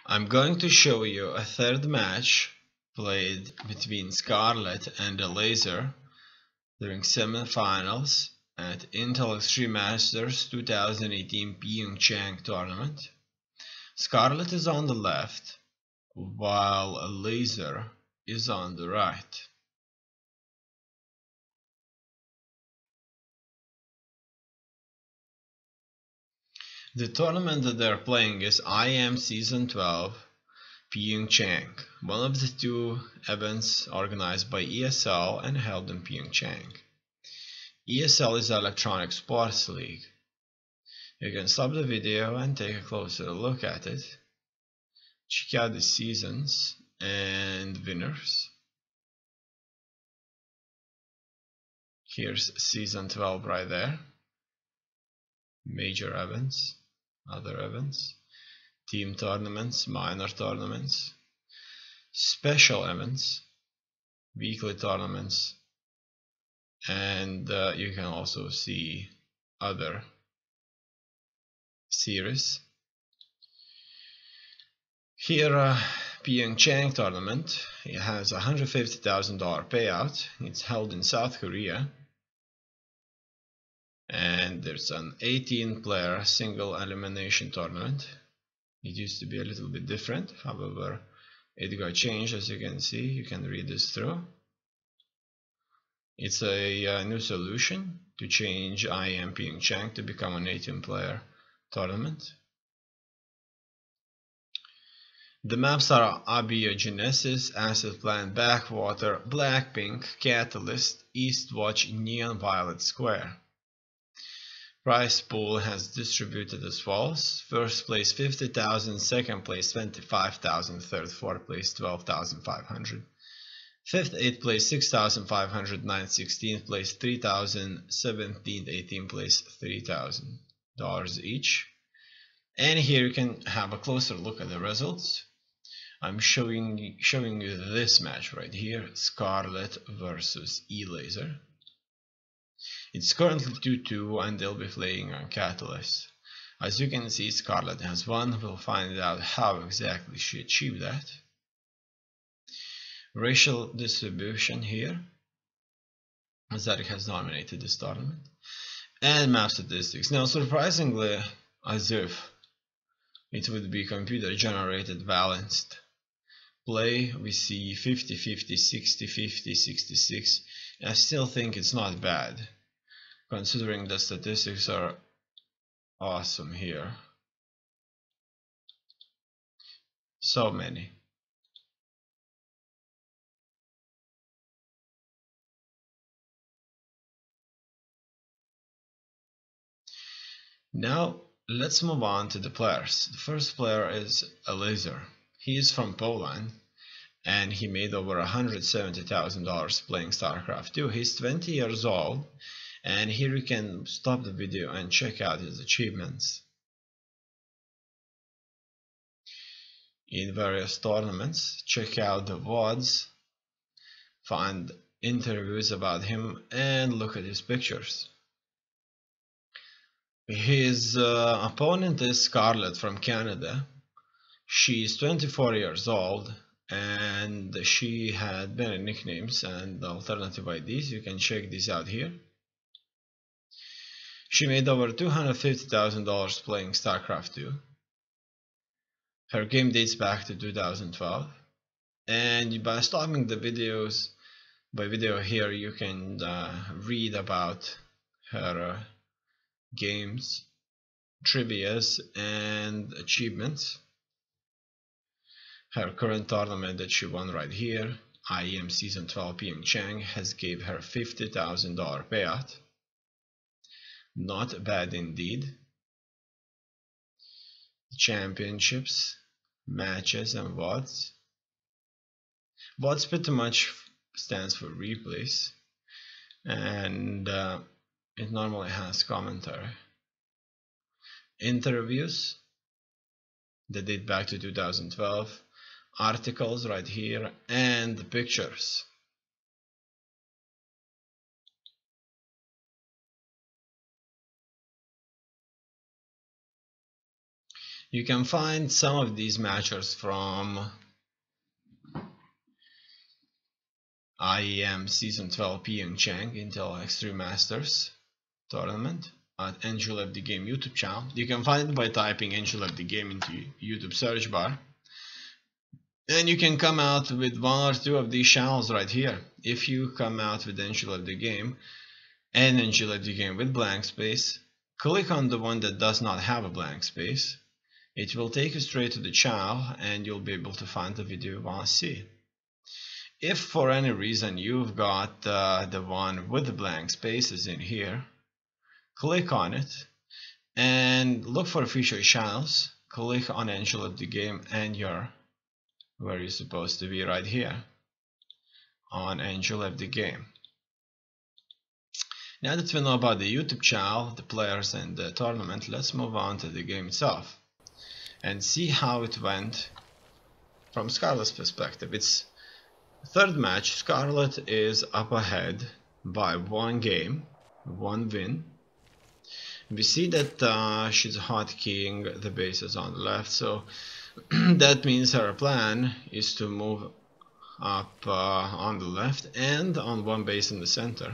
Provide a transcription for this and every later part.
I'm going to show you a third match played between Scarlett and Elazer during semifinals at Intel Extreme Masters 2018 PyeongChang tournament. Scarlett is on the left, while Elazer is on the right. The tournament that they're playing is IEM Season XII PyeongChang, one of the two events organized by ESL and held in PyeongChang. ESL is Electronic Sports League. You can stop the video and take a closer look at it. Check out the seasons and winners. Here's Season 12 right there. Major events, other events, team tournaments, minor tournaments, special events, weekly tournaments, and you can also see other series. Here, PyeongChang tournament, it has a $150,000 payout. It's held in South Korea, and there's an 18-player single elimination tournament. It used to be a little bit different, however it got changed. As you can see, you can read this through. It's a new solution to change IEM PyeongChang to become an 18-player tournament. The maps are Abiogenesis, Acid Plant, Backwater, Blackpink, Catalyst, Eastwatch, Neon Violet Square. Prize pool has distributed as follows: first place 50,000, second place 25,000, third, fourth place 12,500, fifth, eighth place 6,500, ninth, 16th place 3,000, 17th, 18th place $3,000 each. And here you can have a closer look at the results. I'm showing you this match right here, Scarlett versus Elazer. It's currently 2-2 and they'll be playing on Catalyst. As you can see, Scarlett has won. We'll find out how exactly she achieved that. Racial distribution here. Zarek has dominated this tournament. And map statistics. Now, surprisingly, as if it would be computer generated balanced play, we see 50-50, 60-50, 66. I still think it's not bad, considering the statistics are awesome here. So many. Now let's move on to the players. The first player is Elazer. He is from Poland and he made over $170,000 playing StarCraft 2. He's 20 years old. And here you can stop the video and check out his achievements in various tournaments. Check out the VODs, find interviews about him, and look at his pictures. His opponent is Scarlett from Canada. She's 24 years old and she had many nicknames and alternative IDs. You can check these out here. She made over $250,000 playing StarCraft 2. Her game dates back to 2012. And by stopping the videos, by video here, you can read about her games, trivias, and achievements. Her current tournament that she won right here, IEM Season XII PyeongChang, has gave her $50,000 payout. Not bad indeed. Championships, matches, and VODs. VODs pretty much stands for replays, and it normally has commentary. Interviews that date back to 2012, articles right here, and pictures. You can find some of these matches from IEM Season XII PyeongChang Intel Extreme Masters tournament at AndYouLeftTheGame YouTube channel. You can find it by typing AndYouLeftTheGame into YouTube search bar. And you can come out with one or two of these channels right here. If you come out with AndYouLeftTheGame and AndYouLeftTheGame with blank space, click on the one that does not have a blank space. It will take you straight to the channel and you'll be able to find the video you want to see. If for any reason you've got the one with the blank spaces in here, click on it and look for featured channels. Click on AndYouLeftTheGame and you're where you're supposed to be, right here on AndYouLeftTheGame. Now that we know about the YouTube channel, the players and the tournament, let's move on to the game itself and see how it went from Scarlett's perspective. It's third match. Scarlett is up ahead by one game, one win. We see that she's hotkeying the bases on the left, so that means her plan is to move up on the left and on one base in the center.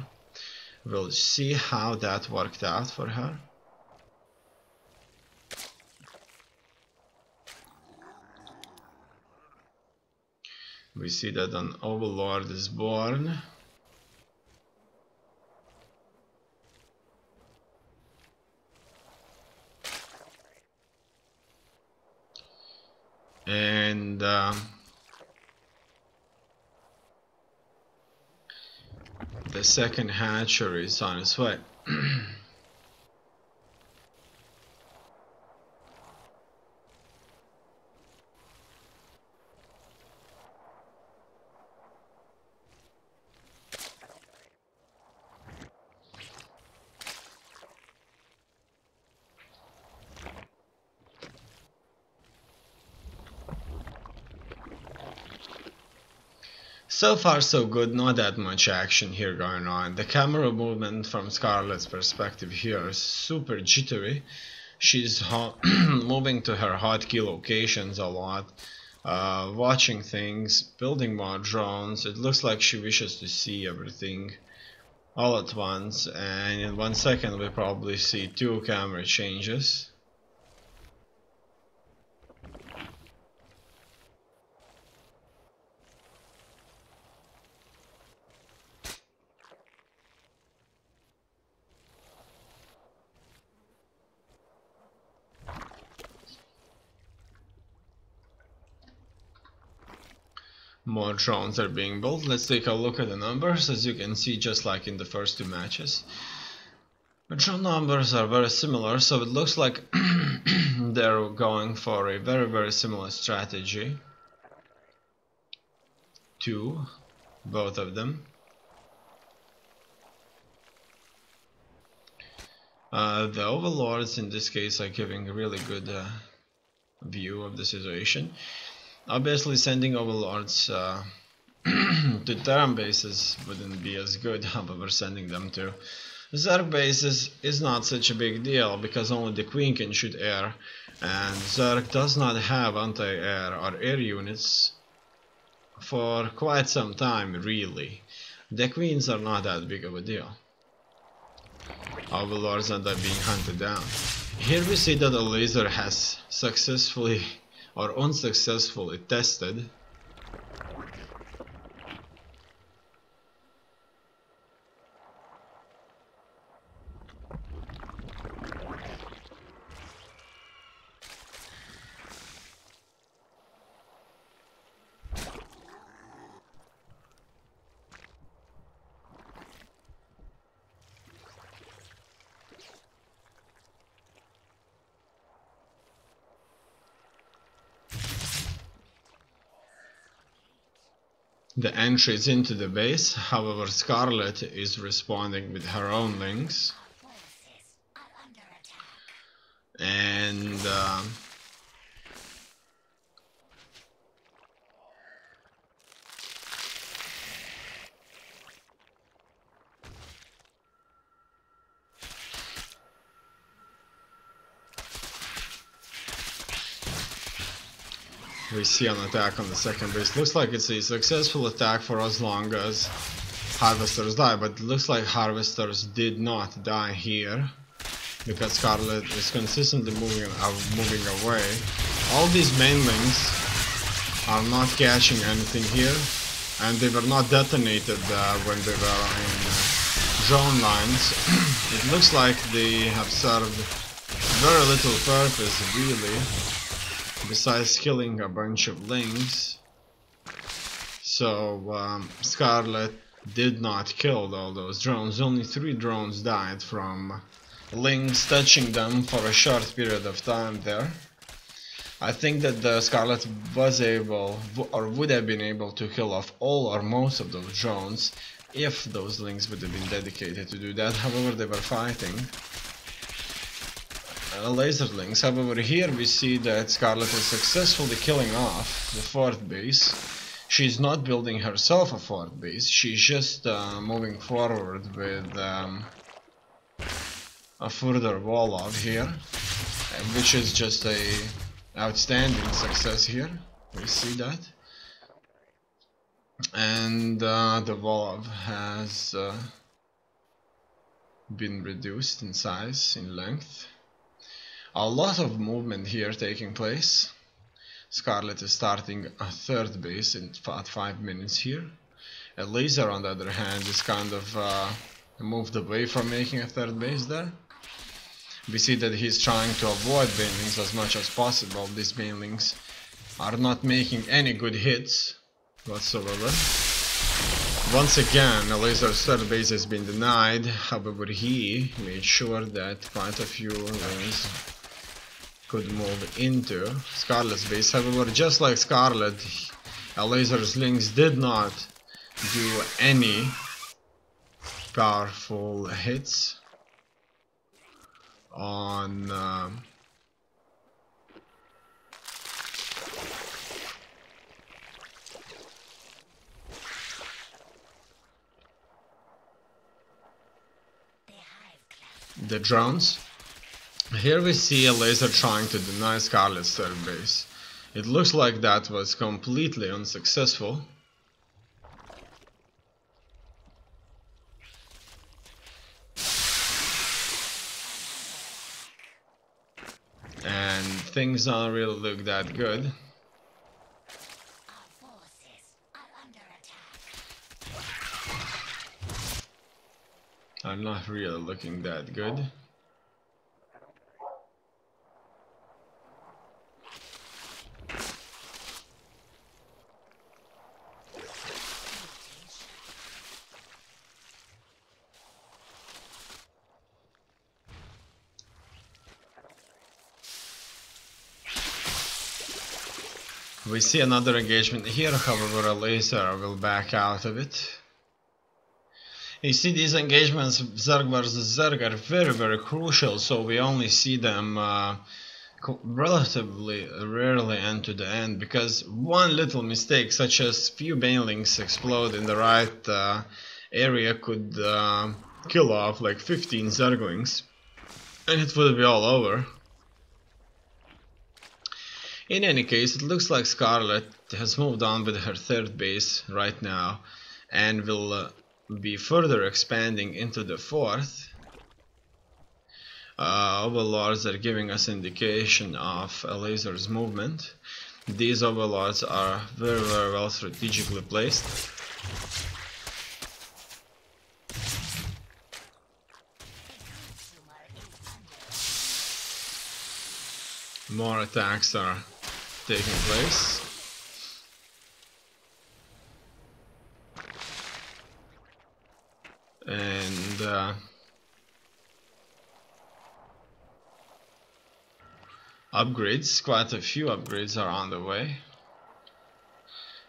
We'll see how that worked out for her. We see that an Overlord is born. And the second hatchery is on its way. So far so good, not that much action here going on. The camera movement from Scarlett's perspective here is super jittery. She's moving to her hotkey locations a lot, watching things, building more drones. It looks like she wishes to see everything all at once, and in 1 second we probably see 2 camera changes. More drones are being built. Let's take a look at the numbers. As you can see, just like in the first 2 matches, the drone numbers are very similar, so it looks like they're going for a very similar strategy to both of them. The Overlords in this case are giving a really good view of the situation. Obviously sending Overlords to Terran bases wouldn't be as good, however sending them to Zerg bases is not such a big deal, because only the Queen can shoot air, and Zerg does not have anti-air or air units for quite some time, really. The Queens are not that big of a deal. Overlords end up being hunted down. Here we see that Elazer has successfully or unsuccessfully tested the entries into the base. However, Scarlett is responding with her own links, and We see an attack on the second base. Looks like it's a successful attack for as long as Harvesters die, but it looks like Harvesters did not die here because Scarlett is consistently moving away. All these mainlings are not catching anything here, and they were not detonated when they were in drone lines. It looks like they have served very little purpose, really, besides killing a bunch of lings. So Scarlett did not kill all those drones. Only 3 drones died from lings touching them for a short period of time there. I think that the Scarlett was able, or would have been able, to kill off all or most of those drones if those lings would have been dedicated to do that. However, they were fighting laser lings. However, here we see that Scarlett is successfully killing off the 4th base. She's not building herself a 4th base, she's just moving forward with a further wall out here, which is just a outstanding success here. We see that. And the wall has been reduced in size, in length. A lot of movement here taking place. Scarlett is starting a 3rd base in 5 minutes here. Elazer, on the other hand, is kind of moved away from making a 3rd base there. We see that he's trying to avoid banelings as much as possible. These banelings are not making any good hits whatsoever. Once again, Elazer's 3rd base has been denied. However, he made sure that quite a few lings could move into Scarlett's base. However, just like Scarlett, Elazer's lings did not do any powerful hits on the drones. Here we see Elazer trying to deny Scarlett's 3rd base. It looks like that was completely unsuccessful. And things don't really look that good. Are not really looking that good. We see another engagement here, however Elazer will back out of it. You see, these engagements, Zerg versus Zerg, are very crucial, so we only see them relatively rarely end to the end, because one little mistake, such as few banelings explode in the right area, could kill off like 15 Zerglings, and it would be all over. In any case, it looks like Scarlett has moved on with her 3rd base right now, and will be further expanding into the 4th. Overlords are giving us indication of Elazer's movement. These overlords are very well strategically placed. More attacks are taking place. And upgrades, quite a few upgrades are on the way,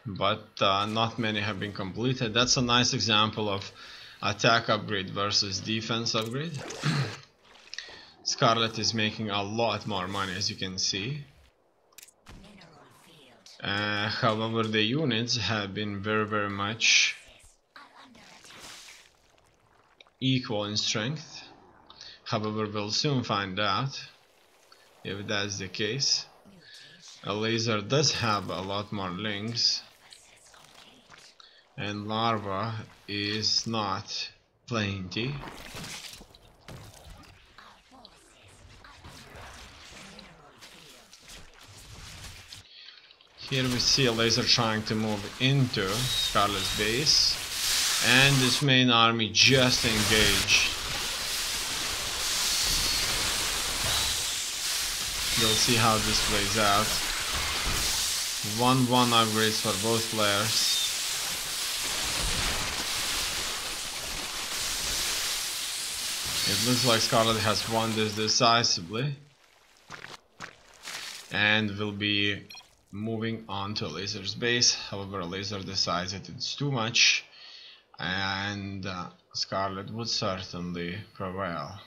but not many have been completed. That's a nice example of attack upgrade versus defense upgrade. Scarlett is making a lot more money, as you can see. However, the units have been very much equal in strength. However, we'll soon find out if that's the case. Elazer does have a lot more links, and Larva is not plenty. Here we see Elazer trying to move into Scarlett's base, and this main army just engaged. We'll see how this plays out. 1-1 upgrades for both players. It looks like Scarlett has won this decisively, and will be moving on to Elazer's base. However, Elazer decides that it's too much, and Scarlett would certainly prevail.